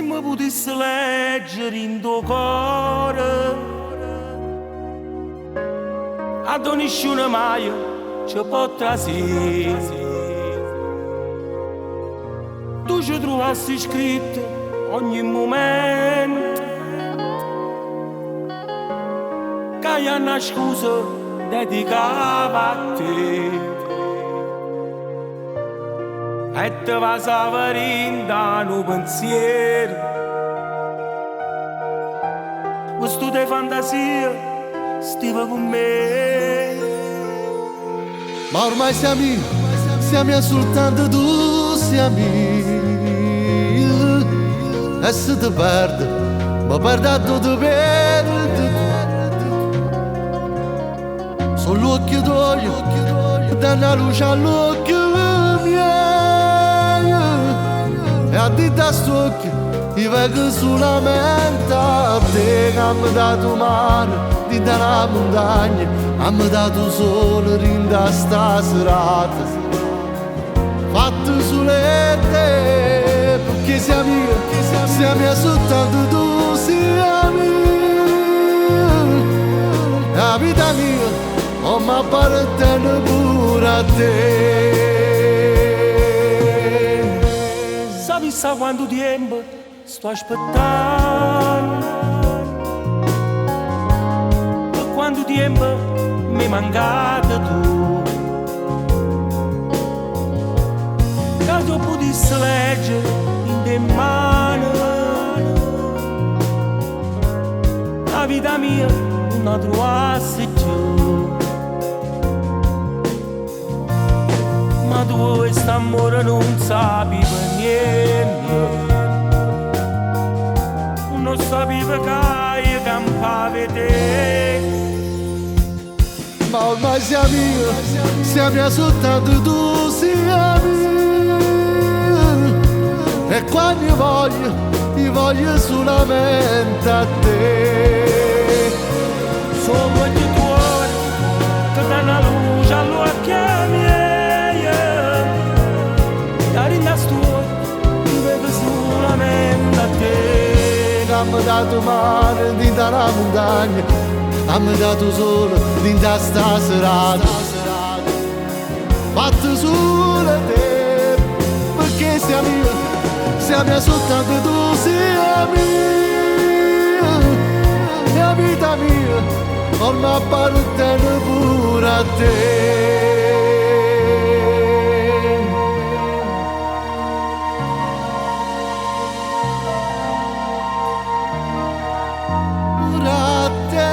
mi potessi leggere in tuo cuore, ad nessuno mai ci può trasire. Tu ci trovassi scritto ogni momento, che hai una scusa dedicata a te. E te va savarendo un pensiero, questo di fantasia stiva con me. Ma ormai siamo soltanto tu, siamo. E se ti perdo, ma perdo ti perdo. Sull'occhio tuoi, dà una luce all'occhio mio. E a dita st'occhio, ti vedo solamente a te. Che mi dato mare, di una montagna, mi dato sole rinda sta serata. Fatto sulle te, perché siamo soltanto tu, siamo. La vita mia, oh ma appartiene pure a te. Sa quanto tempo sto aspettando, e quanto tempo mi è mancato tu, che tu potessi leggere in te mani la vita mia non la trovassi più. Ma tu questo amore non sapevi niente, non sapevi che campavi te. Ma ormai siamo soltanto tu, siamo. E quando io voglio solamente a te. Sono gli tuoi che danno luce all'occhio miei, da rinastua ti vedo solamente a te. Mi dato mare di una montagna, mi dato sole di sta serata. Fatto solo te, perché siamo soltanto tu, siamo. La vita mia, ormai appartiene pure a te. Pure a te.